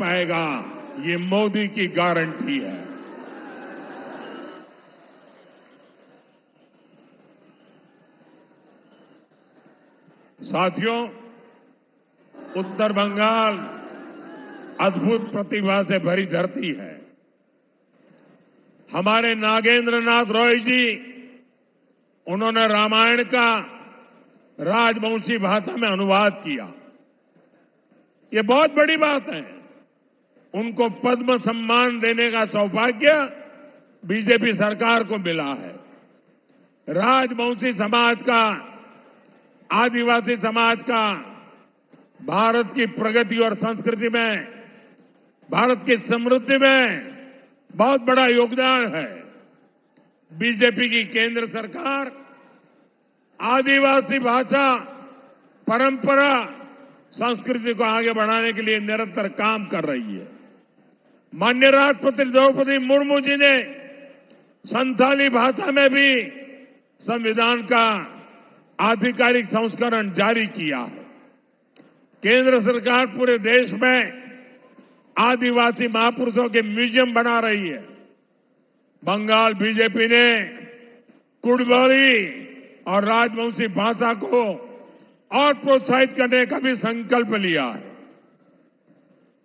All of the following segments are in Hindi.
पाएगा, ये मोदी की गारंटी है। साथियों, उत्तर बंगाल अद्भुत प्रतिभा से भरी धरती है। हमारे नागेंद्र नाथ रॉय जी, उन्होंने रामायण का राजवंशी भाषा में अनुवाद किया। ये बहुत बड़ी बात है। उनको पद्म सम्मान देने का सौभाग्य बीजेपी सरकार को मिला है। राजवंशी समाज का, आदिवासी समाज का भारत की प्रगति और संस्कृति में, भारत की समृद्धि में बहुत बड़ा योगदान है। बीजेपी की केंद्र सरकार आदिवासी भाषा, परंपरा, संस्कृति को आगे बढ़ाने के लिए निरंतर काम कर रही है। माननीय राष्ट्रपति द्रौपदी मुर्मू जी ने संथाली भाषा में भी संविधान का आधिकारिक संस्करण जारी किया है। केंद्र सरकार पूरे देश में आदिवासी महापुरुषों के म्यूजियम बना रही है। बंगाल बीजेपी ने कुड़बोली और राजवंशी भाषा को और प्रोत्साहित करने का भी संकल्प लिया है।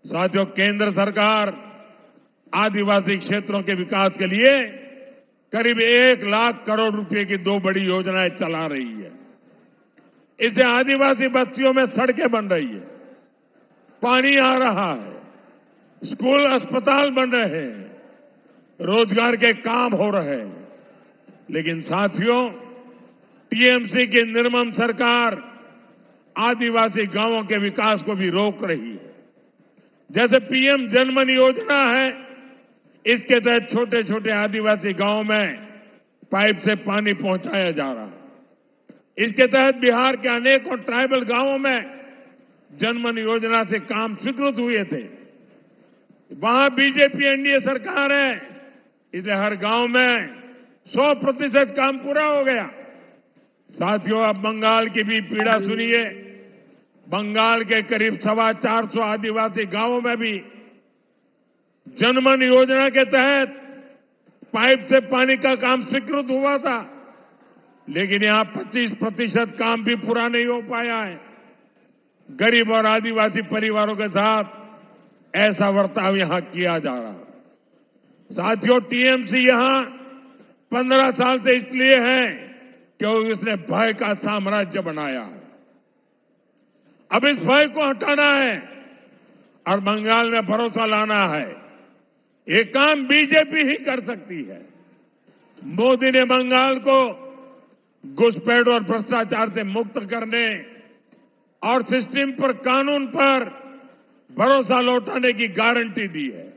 साथियों, केंद्र सरकार आदिवासी क्षेत्रों के विकास के लिए करीब 1 लाख करोड़ रुपए की 2 बड़ी योजनाएं चला रही है। इससे आदिवासी बस्तियों में सड़कें बन रही है, पानी आ रहा है, स्कूल अस्पताल बन रहे हैं, रोजगार के काम हो रहे हैं। लेकिन साथियों, टीएमसी की निर्मम सरकार आदिवासी गांवों के विकास को भी रोक रही है। जैसे पीएम जनमन योजना है, इसके तहत छोटे छोटे आदिवासी गांवों में पाइप से पानी पहुंचाया जा रहा है। इसके तहत बिहार के अनेकों ट्राइबल गांवों में जनमन योजना से काम स्वीकृत हुए थे। वहां बीजेपी एनडीए सरकार है, इसलिए हर गांव में 100% काम पूरा हो गया। साथियों, अब बंगाल की भी पीड़ा सुनिए। बंगाल के करीब 425 आदिवासी गांवों में भी जनमन योजना के तहत पाइप से पानी का काम स्वीकृत हुआ था, लेकिन यहां 25% काम भी पूरा नहीं हो पाया है। गरीब और आदिवासी परिवारों के साथ ऐसा बर्ताव यहां किया जा रहा है। साथियों, टीएमसी यहां 15 साल से इसलिए है क्योंकि उसने भय का साम्राज्य बनाया है। अब इस भय को हटाना है और बंगाल में भरोसा लाना है। ये काम बीजेपी ही कर सकती है। मोदी ने बंगाल को घुसपैठ और भ्रष्टाचार से मुक्त करने और सिस्टम पर, कानून पर भरोसा लौटाने की गारंटी दी है।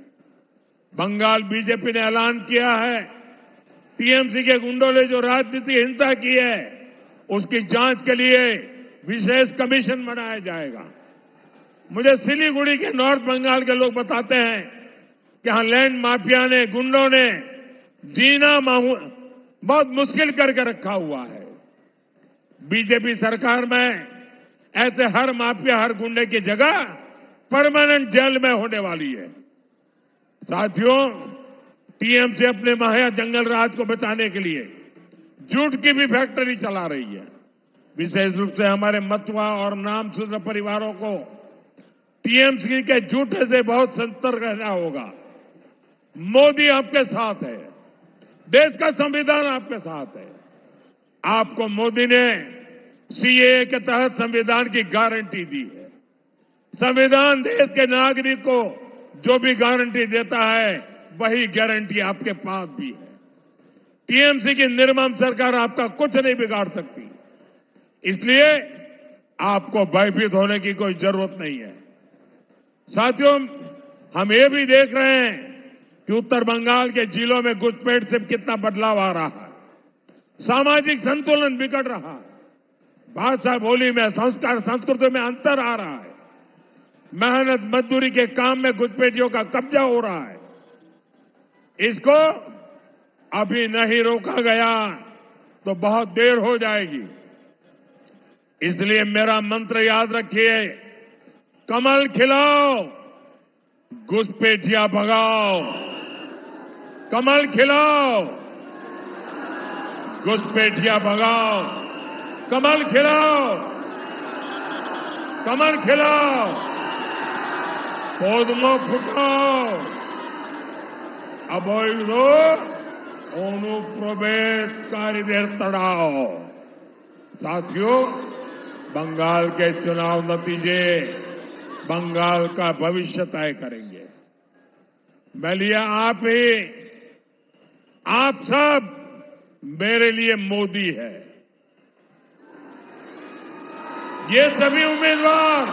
बंगाल बीजेपी ने ऐलान किया है, टीएमसी के गुंडों ने जो राजनीतिक हिंसा की है, उसकी जांच के लिए विशेष कमीशन बनाया जाएगा। मुझे सिलीगुड़ी के नॉर्थ बंगाल के लोग बताते हैं कि यहां लैंड माफिया ने, गुंडों ने जीना बहुत मुश्किल करके रखा हुआ है। बीजेपी सरकार में ऐसे हर माफिया, हर गुंडे की जगह परमानेंट जेल में होने वाली है। साथियों, टीएमसी अपने माया जंगल राज को बचाने के लिए जूट की भी फैक्ट्री चला रही है। विशेष रूप से हमारे मतुआ और नामशूद्र परिवारों को टीएमसी के जूठे से बहुत सतर्क रहना होगा। मोदी आपके साथ है, देश का संविधान आपके साथ है। आपको मोदी ने सीएए के तहत संविधान की गारंटी दी है। संविधान देश के नागरिक को जो भी गारंटी देता है, वही गारंटी आपके पास भी है। टीएमसी की निर्मम सरकार आपका कुछ नहीं बिगाड़ सकती, इसलिए आपको भयभीत होने की कोई जरूरत नहीं है। साथियों, हम ये भी देख रहे हैं कि उत्तर बंगाल के जिलों में घुसपैठ से कितना बदलाव आ रहा है। सामाजिक संतुलन बिगड़ रहा है, भाषा बोली में, संस्कार संस्कृति में अंतर आ रहा है, मेहनत मजदूरी के काम में घुसपैठियों का कब्जा हो रहा है। इसको अभी नहीं रोका गया तो बहुत देर हो जाएगी। इसलिए मेरा मंत्र याद रखिए, कमल खिलाओ, घुसपैठिया भगाओ, कमल खिलाओ। घुसपैठिया भगाओ, कमल खिलाओ, कमल खिलाओ। पौधमो फुटाओ, अवैधो अनुप्रवेशकारीদের तड़ाओ। साथियों, बंगाल के चुनाव नतीजे बंगाल का भविष्य तय करेंगे। मैं लिया आप सब मेरे लिए मोदी है। ये सभी उम्मीदवार,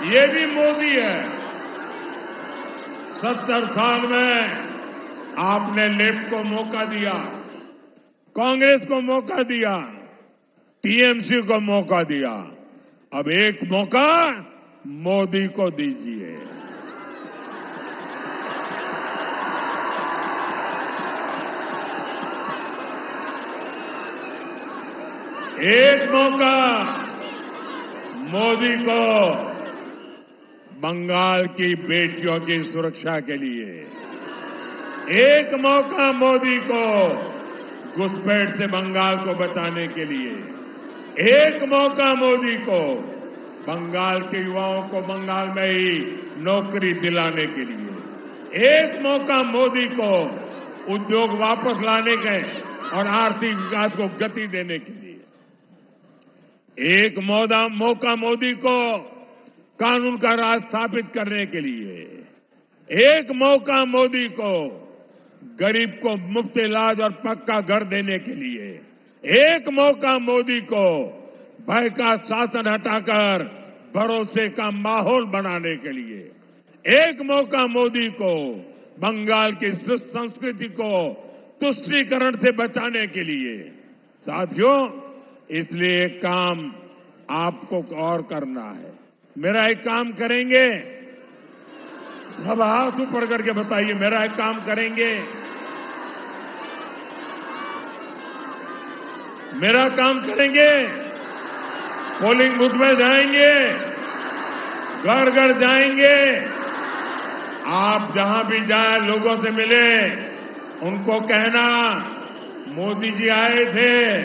ये भी मोदी है। 70 साल में आपने लेफ्ट को मौका दिया, कांग्रेस को मौका दिया, टीएमसी को मौका दिया। अब एक मौका मोदी को दीजिए। एक मौका मोदी को बंगाल की बेटियों की सुरक्षा के लिए, एक मौका मोदी को घुसपैठ से बंगाल को बचाने के लिए, एक मौका मोदी को बंगाल के युवाओं को बंगाल में ही नौकरी दिलाने के लिए, एक मौका मोदी को उद्योग वापस लाने के और आर्थिक विकास को गति देने के लिए, एक मौका मोदी को कानून का राज स्थापित करने के लिए, एक मौका मोदी को गरीब को मुफ्त इलाज और पक्का घर देने के लिए, एक मौका मोदी को भय का शासन हटाकर भरोसे का माहौल बनाने के लिए, एक मौका मोदी को बंगाल की संस्कृति को तुष्टीकरण से बचाने के लिए। साथियों, इसलिए एक काम आपको और करना है। मेरा एक काम करेंगे, सब हाथ ऊपर करके बताइए, मेरा एक काम करेंगे। मेरा काम करेंगे, पोलिंग बूथ में जाएंगे, घर घर जाएंगे। आप जहां भी जाए लोगों से मिले, उनको कहना मोदी जी आए थे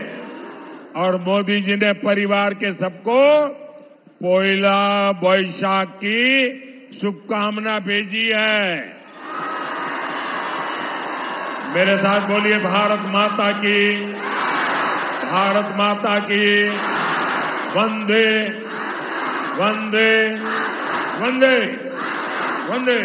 और मोदी जी ने परिवार के सबको पोइला बैशाख की शुभकामना भेजी है। मेरे साथ बोलिए, भारत माता की, भारत माता की, वंदे वंदे वंदे वंदे।